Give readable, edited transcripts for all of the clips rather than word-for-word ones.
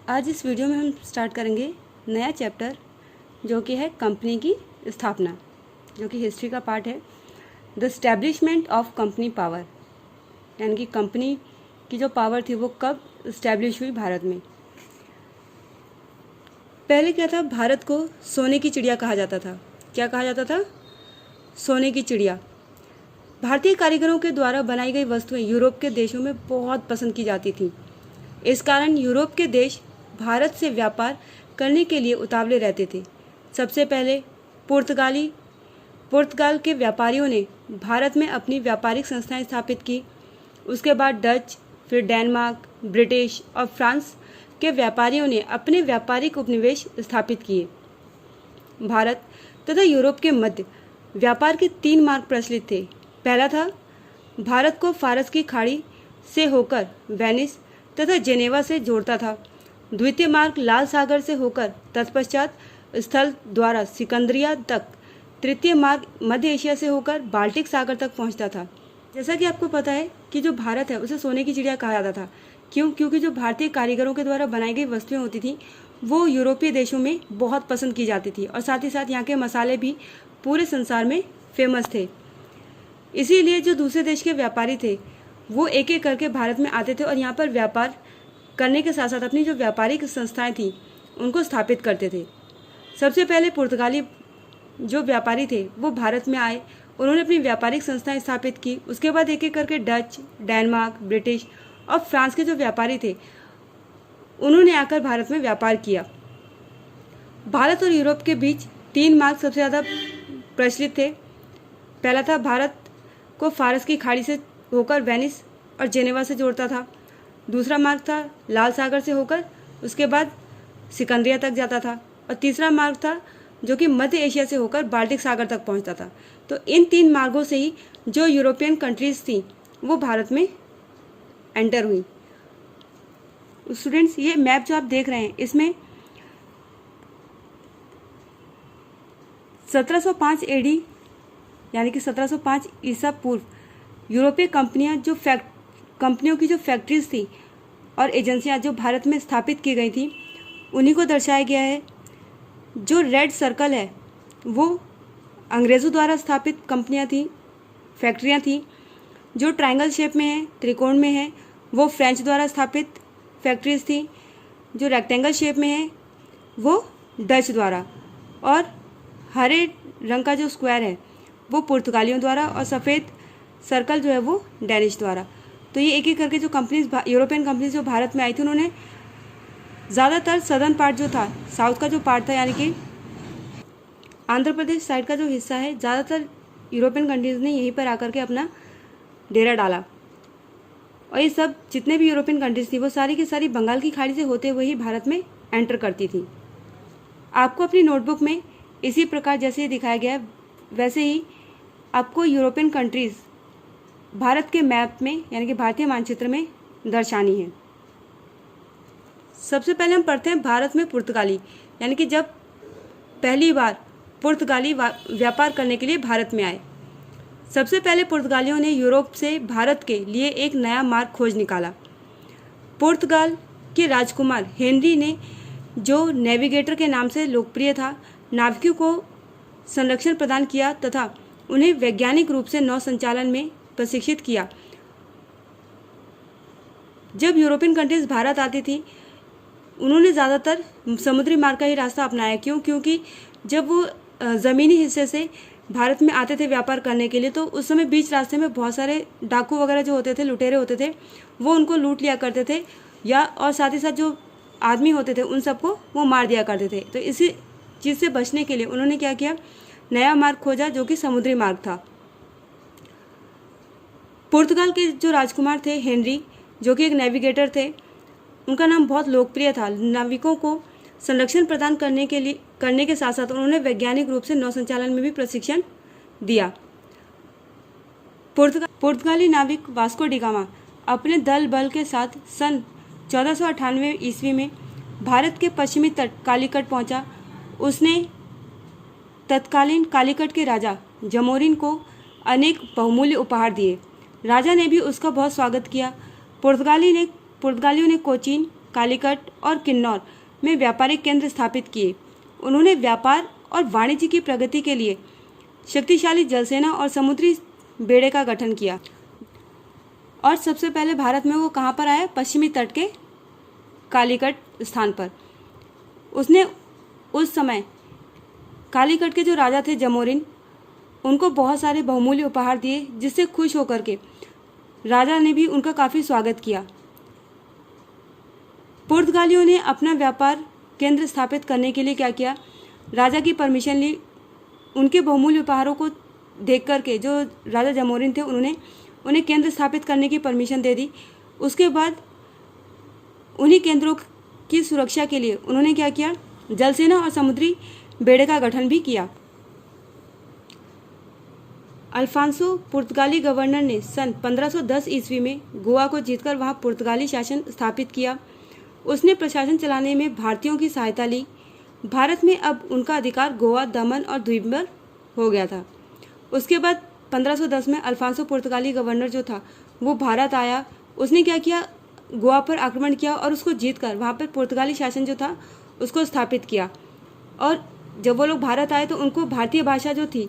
आज इस वीडियो में हम स्टार्ट करेंगे नया चैप्टर जो कि है कंपनी की स्थापना, जो कि हिस्ट्री का पार्ट है। The establishment of company power, यानी कि कंपनी की जो पावर थी वो कब इस्टेब्लिश हुई भारत में। पहले क्या था, भारत को सोने की चिड़िया कहा जाता था। क्या कहा जाता था? सोने की चिड़िया। भारतीय कारीगरों के द्वारा बनाई गई वस्तुएं यूरोप के देशों में बहुत पसंद की जाती थीं। इस कारण यूरोप के देश भारत से व्यापार करने के लिए उतावले रहते थे। सबसे पहले पुर्तगाल के व्यापारियों ने भारत में अपनी व्यापारिक संस्थाएं स्थापित की। उसके बाद डच, फिर डेनमार्क, ब्रिटिश और फ्रांस के व्यापारियों ने अपने व्यापारिक उपनिवेश स्थापित किए। भारत तथा यूरोप के मध्य व्यापार के 3 मार्ग प्रचलित थे। पहला था, भारत को फारस की खाड़ी से होकर वेनिस तथा जेनेवा से जोड़ता था। द्वितीय मार्ग लाल सागर से होकर तत्पश्चात स्थल द्वारा सिकंदरिया तक। तृतीय मार्ग मध्य एशिया से होकर बाल्टिक सागर तक पहुंचता था। जैसा कि आपको पता है कि जो भारत है उसे सोने की चिड़िया कहा जाता था। क्यों? क्योंकि जो भारतीय कारीगरों के द्वारा बनाई गई वस्तुएं होती थी वो यूरोपीय देशों में बहुत पसंद की जाती थी और साथ ही साथ यहाँ के मसाले भी पूरे संसार में फेमस थे। इसीलिए जो दूसरे देश के व्यापारी थे वो एक एक करके भारत में आते थे और यहाँ पर व्यापार करने के साथ साथ अपनी जो व्यापारिक संस्थाएं थी उनको स्थापित करते थे। सबसे पहले पुर्तगाली जो व्यापारी थे वो भारत में आए, उन्होंने अपनी व्यापारिक संस्थाएं स्थापित की। उसके बाद एक एक करके डच, डेनमार्क, ब्रिटिश और फ्रांस के जो व्यापारी थे उन्होंने आकर भारत में व्यापार किया। भारत और यूरोप के बीच 3 मार्ग सबसे ज़्यादा प्रचलित थे। पहला था, भारत को फारस की खाड़ी से होकर वेनिस और जेनेवा से जोड़ता था। दूसरा मार्ग था लाल सागर से होकर उसके बाद सिकंदरिया तक जाता था। और तीसरा मार्ग था जो कि मध्य एशिया से होकर बाल्टिक सागर तक पहुंचता था। तो इन 3 मार्गों से ही जो यूरोपियन कंट्रीज थी वो भारत में एंटर हुई। स्टूडेंट्स, ये मैप जो आप देख रहे हैं इसमें 1705 एडी यानी कि 1705 ईसा पूर्व यूरोपीय कंपनियों की जो फैक्ट्रीज थी और एजेंसियां जो भारत में स्थापित की गई थी उन्हीं को दर्शाया गया है। जो रेड सर्कल है वो अंग्रेज़ों द्वारा स्थापित कंपनियां थी, फैक्ट्रियां थी। जो ट्रायंगल शेप में है, त्रिकोण में है, वो फ्रेंच द्वारा स्थापित फैक्ट्रीज थी। जो रेक्टेंगल शेप में है वो डच द्वारा, और हरे रंग का जो स्क्वायर है वो पुर्तगालियों द्वारा, और सफ़ेद सर्कल जो है वो डेनिश द्वारा। तो ये एक एक करके जो कंपनीज, यूरोपियन कंपनीज जो भारत में आई थी, उन्होंने ज़्यादातर सदर्न पार्ट जो था, साउथ का जो पार्ट था यानी कि आंध्र प्रदेश साइड का जो हिस्सा है, ज़्यादातर यूरोपियन कंट्रीज़ ने यहीं पर आकर के अपना डेरा डाला। और ये सब जितने भी यूरोपियन कंट्रीज़ थी वो सारी की सारी बंगाल की खाड़ी से होते हुए ही भारत में एंटर करती थी। आपको अपनी नोटबुक में इसी प्रकार जैसे दिखाया गया है वैसे ही आपको यूरोपियन कंट्रीज़ भारत के मैप में यानी कि भारतीय मानचित्र में दर्शानी है। सबसे पहले हम पढ़ते हैं भारत में पुर्तगाली, यानी कि जब पहली बार पुर्तगाली व्यापार करने के लिए भारत में आए। सबसे पहले पुर्तगालियों ने यूरोप से भारत के लिए एक नया मार्ग खोज निकाला। पुर्तगाल के राजकुमार हेनरी ने, जो नेविगेटर के नाम से लोकप्रिय था, नाविकों को संरक्षण प्रदान किया तथा उन्हें वैज्ञानिक रूप से नौ संचालन में प्रशिक्षित किया। जब यूरोपियन कंट्रीज भारत आती थी उन्होंने ज़्यादातर समुद्री मार्ग का ही रास्ता अपनाया। क्यों? क्योंकि जब वो ज़मीनी हिस्से से भारत में आते थे व्यापार करने के लिए तो उस समय बीच रास्ते में बहुत सारे डाकू वगैरह जो होते थे, लुटेरे होते थे, वो उनको लूट लिया करते थे, या और साथ ही साथ जो आदमी होते थे उन सबको वो मार दिया करते थे। तो इसी चीज़ से बचने के लिए उन्होंने क्या किया, नया मार्ग खोजा जो कि समुद्री मार्ग था। पुर्तगाल के जो राजकुमार थे हेनरी, जो कि एक नेविगेटर थे, उनका नाम बहुत लोकप्रिय था। नाविकों को संरक्षण प्रदान करने के साथ साथ उन्होंने वैज्ञानिक रूप से नौ संचालन में भी प्रशिक्षण दिया। पुर्तगाली नाविक वास्को डी गामा अपने दल बल के साथ सन 1498 ईस्वी में भारत के पश्चिमी तट कालीकट पहुंचा। उसने तत्कालीन कालीकट के राजा जमोरिन को अनेक बहुमूल्य उपहार दिए। राजा ने भी उसका बहुत स्वागत किया। पुर्तगालियों ने कोचीन, कालीकट और किन्नौर में व्यापारिक केंद्र स्थापित किए। उन्होंने व्यापार और वाणिज्य की प्रगति के लिए शक्तिशाली जलसेना और समुद्री बेड़े का गठन किया। और सबसे पहले भारत में वो कहाँ पर आया? पश्चिमी तट के कालीकट स्थान पर। उसने उस समय कालीकट के जो राजा थे जमोरिन, उनको बहुत सारे बहुमूल्य उपहार दिए, जिससे खुश होकर के राजा ने भी उनका काफ़ी स्वागत किया। पुर्तगालियों ने अपना व्यापार केंद्र स्थापित करने के लिए क्या किया? राजा की परमिशन ली। उनके बहुमूल्य उपहारों को देख करके जो राजा जमोरिन थे, उन्होंने उन्हें केंद्र स्थापित करने की परमिशन दे दी। उसके बाद उन्हीं केंद्रों की सुरक्षा के लिए उन्होंने क्या किया? जलसेना और समुद्री बेड़े का गठन भी किया। अल्फांसो पुर्तगाली गवर्नर ने सन 1510 ईस्वी में गोवा को जीतकर वहां पुर्तगाली शासन स्थापित किया। उसने प्रशासन चलाने में भारतीयों की सहायता ली। भारत में अब उनका अधिकार गोवा, दमन और द्वीप पर हो गया था। उसके बाद 1510 में अल्फांसो पुर्तगाली गवर्नर जो था वो भारत आया। उसने क्या किया? गोवा पर आक्रमण किया और उसको जीतकर वहाँ पर पुर्तगाली शासन जो था उसको स्थापित किया। और जब वो लोग भारत आए तो उनको भारतीय भाषा जो थी,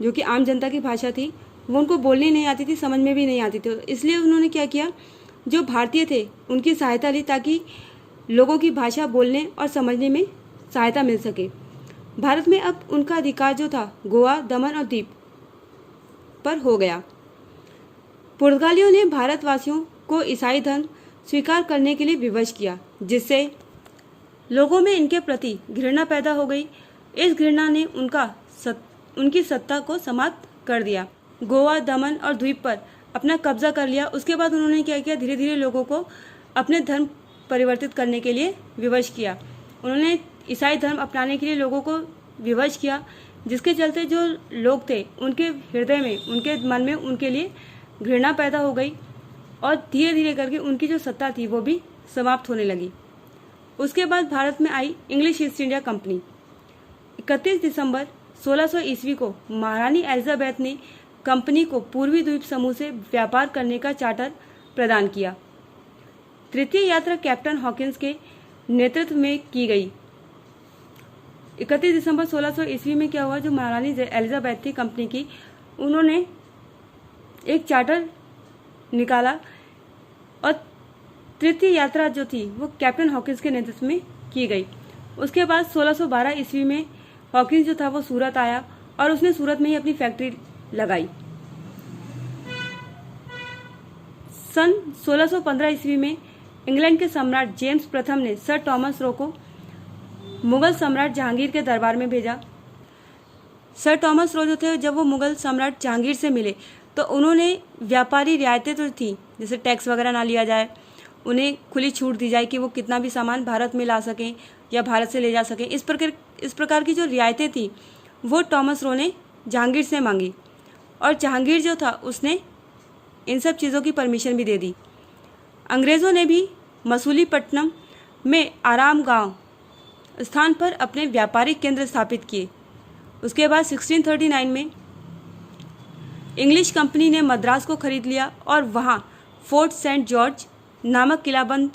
जो कि आम जनता की भाषा थी, वो उनको बोलनी नहीं आती थी, समझ में भी नहीं आती थी। इसलिए उन्होंने क्या किया? जो भारतीय थे उनकी सहायता ली, ताकि लोगों की भाषा बोलने और समझने में सहायता मिल सके। भारत में अब उनका अधिकार जो था गोवा, दमन और द्वीप पर हो गया। पुर्तगालियों ने भारतवासियों को ईसाई धर्म स्वीकार करने के लिए विवश किया, जिससे लोगों में इनके प्रति घृणा पैदा हो गई। इस घृणा ने उनकी सत्ता को समाप्त कर दिया। गोवा, दमन और द्वीप पर अपना कब्जा कर लिया। उसके बाद उन्होंने क्या किया? धीरे धीरे लोगों को अपने धर्म परिवर्तित करने के लिए विवश किया। उन्होंने ईसाई धर्म अपनाने के लिए लोगों को विवश किया, जिसके चलते जो लोग थे उनके हृदय में, उनके मन में उनके लिए घृणा पैदा हो गई और धीरे धीरे करके उनकी जो सत्ता थी वो भी समाप्त होने लगी। उसके बाद भारत में आई इंग्लिश ईस्ट इंडिया कंपनी। 31 दिसंबर 1600 ईस्वी को महारानी एलिजाबेथ ने कंपनी को पूर्वी द्वीप समूह से व्यापार करने का चार्टर प्रदान किया। तृतीय यात्रा कैप्टन हॉकिंस के नेतृत्व में की गई। 31 दिसंबर 1600 ईस्वी में क्या हुआ? जो महारानी एलिजाबेथ थी कंपनी की, उन्होंने एक चार्टर निकाला और तृतीय यात्रा जो थी वो कैप्टन हॉकिंस के नेतृत्व में की गई। उसके बाद 1612 ईस्वी में हॉकिंस जो था वो सूरत आया और उसने सूरत में ही अपनी फैक्ट्री लगाई। सन 1615 ईस्वी में इंग्लैंड के सम्राट जेम्स प्रथम ने सर टॉमस रो को मुगल सम्राट जहांगीर के दरबार में भेजा। सर टॉमस रो जो थे, जब वो मुगल सम्राट जहांगीर से मिले तो उन्होंने व्यापारी रियायतें तो थी, जैसे टैक्स वगैरह ना लिया जाए, उन्हें खुली छूट दी जाए कि वो कितना भी सामान भारत में ला सकें या भारत से ले जा सकें। इस प्रकार की जो रियायतें थी वो टॉमस रो ने जहांगीर से मांगी और जहांगीर जो था उसने इन सब चीज़ों की परमिशन भी दे दी। अंग्रेज़ों ने भी मसूलीपट्टनम में आराम गांव स्थान पर अपने व्यापारिक केंद्र स्थापित किए। उसके बाद 1639 में इंग्लिश कंपनी ने मद्रास को खरीद लिया और वहां फोर्ट सेंट जॉर्ज नामक किलाबंद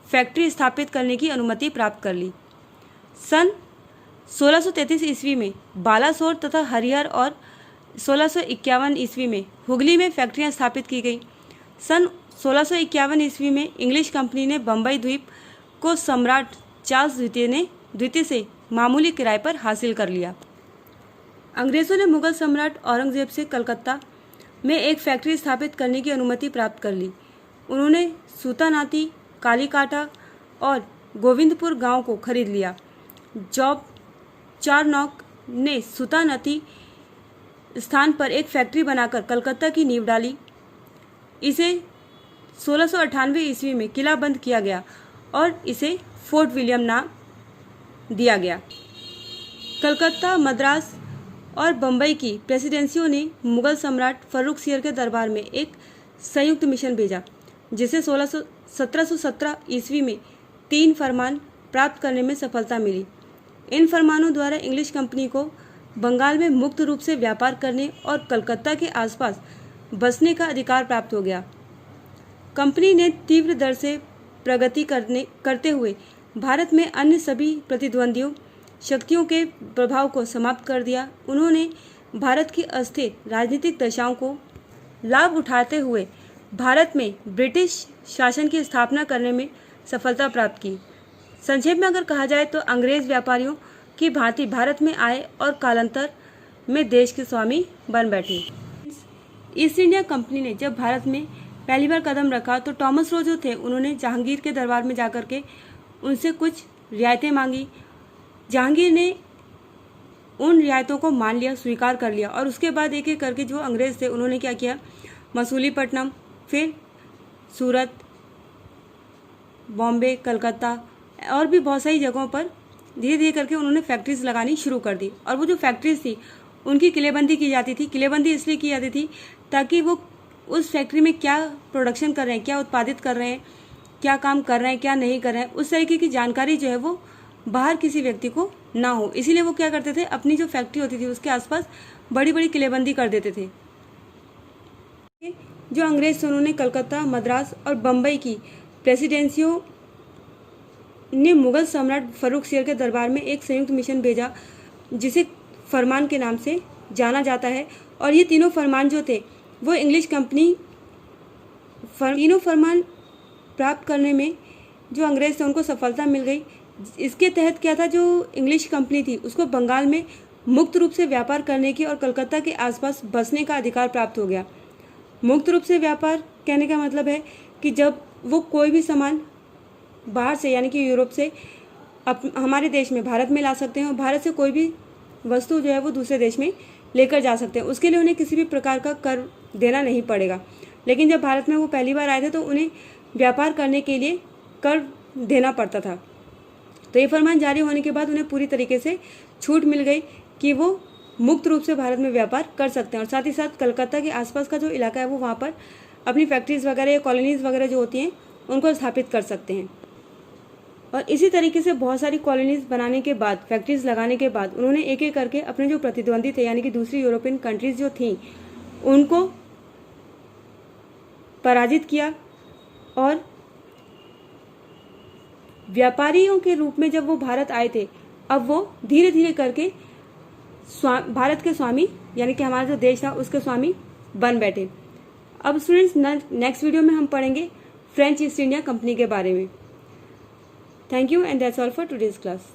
फैक्ट्री स्थापित करने की अनुमति प्राप्त कर ली। सन 1633 ईस्वी में बालासोर तथा हरिहर और 1651 ईस्वी में हुगली में फैक्ट्रियां स्थापित की गई। सन 1651 ईस्वी में इंग्लिश कंपनी ने बम्बई द्वीप को सम्राट चार्ल्स द्वितीय से मामूली किराए पर हासिल कर लिया। अंग्रेज़ों ने मुगल सम्राट औरंगजेब से कलकत्ता में एक फैक्ट्री स्थापित करने की अनुमति प्राप्त कर ली। उन्होंने सूतानाती, कालीकाटा और गोविंदपुर गांव को खरीद लिया। जॉब चारनॉक ने सूतानाती स्थान पर एक फैक्ट्री बनाकर कलकत्ता की नींव डाली। इसे 1698 ईस्वी में किला बंद किया गया और इसे फोर्ट विलियम नाम दिया गया। कलकत्ता, मद्रास और बम्बई की प्रेसिडेंसियों ने मुगल सम्राट फर्रुखसियर के दरबार में एक संयुक्त मिशन भेजा, जिसे 1717 ईस्वी में 3 फरमान प्राप्त करने में सफलता मिली। इन फरमानों द्वारा इंग्लिश कंपनी को बंगाल में मुक्त रूप से व्यापार करने और कलकत्ता के आसपास बसने का अधिकार प्राप्त हो गया। कंपनी ने तीव्र दर से प्रगति करते हुए भारत में अन्य सभी प्रतिद्वंदियों शक्तियों के प्रभाव को समाप्त कर दिया। उन्होंने भारत की अस्थिर राजनीतिक दशाओं को लाभ उठाते हुए भारत में ब्रिटिश शासन की स्थापना करने में सफलता प्राप्त की। संक्षेप में अगर कहा जाए तो अंग्रेज व्यापारियों की भांति भारत में आए और कालांतर में देश के स्वामी बन बैठे। ईस्ट इंडिया कंपनी ने जब भारत में पहली बार कदम रखा तो थॉमस रो जो थे उन्होंने जहांगीर के दरबार में जाकर के उनसे कुछ रियायतें मांगी। जहांगीर ने उन रियायतों को मान लिया, स्वीकार कर लिया और उसके बाद एक एक करके जो अंग्रेज थे उन्होंने क्या किया, मसूलीपट्टनम, फिर सूरत, बॉम्बे, कलकत्ता और भी बहुत सारी जगहों पर धीरे धीरे करके उन्होंने फैक्ट्रीज लगानी शुरू कर दी। और वो जो फैक्ट्रीज थी उनकी किलेबंदी की जाती थी। किलेबंदी इसलिए की जाती थी ताकि वो उस फैक्ट्री में क्या प्रोडक्शन कर रहे हैं, क्या उत्पादित कर रहे हैं, क्या काम कर रहे हैं, क्या नहीं कर रहे हैं, उस तरीके की जानकारी जो है वो बाहर किसी व्यक्ति को ना हो। इसीलिए वो क्या करते थे, अपनी जो फैक्ट्री होती थी उसके आसपास बड़ी बड़ी किलेबंदी कर देते थे। जो अंग्रेज थे उन्होंने कलकत्ता, मद्रास और बम्बई की प्रेसिडेंसियों ने मुगल सम्राट फर्रुख शेर के दरबार में एक संयुक्त मिशन भेजा जिसे फरमान के नाम से जाना जाता है। और ये तीनों फरमान जो थे वो इंग्लिश कंपनी तीनों फरमान प्राप्त करने में जो अंग्रेज थे उनको सफलता मिल गई। इसके तहत क्या था, जो इंग्लिश कंपनी थी उसको बंगाल में मुक्त रूप से व्यापार करने की और कलकत्ता के आसपास बसने का अधिकार प्राप्त हो गया। मुक्त रूप से व्यापार कहने का मतलब है कि जब वो कोई भी सामान बाहर से यानी कि यूरोप से हमारे देश में भारत में ला सकते हैं और भारत से कोई भी वस्तु जो है वो दूसरे देश में लेकर जा सकते हैं। उसके लिए उन्हें किसी भी प्रकार का कर देना नहीं पड़ेगा। लेकिन जब भारत में वो पहली बार आए थे तो उन्हें व्यापार करने के लिए कर देना पड़ता था। तो ये फरमान जारी होने के बाद उन्हें पूरी तरीके से छूट मिल गई कि वो मुक्त रूप से भारत में व्यापार कर सकते हैं और साथ ही साथ कलकत्ता के आसपास का जो इलाका है वो वहाँ पर अपनी फैक्ट्रीज वगैरह या कॉलोनीज वगैरह जो होती हैं उनको स्थापित कर सकते हैं। और इसी तरीके से बहुत सारी कॉलोनीज बनाने के बाद, फैक्ट्रीज लगाने के बाद उन्होंने एक एक करके अपने जो प्रतिद्वंदी थे यानी कि दूसरी यूरोपियन कंट्रीज जो थी उनको पराजित किया और व्यापारियों के रूप में जब वो भारत आए थे अब वो धीरे धीरे करके भारत के स्वामी यानी कि हमारा जो देश था उसके स्वामी बन बैठे। अब स्टूडेंट्स नेक्स्ट वीडियो में हम पढ़ेंगे फ्रेंच ईस्ट इंडिया कंपनी के बारे में। Thank you and that's all for today's class.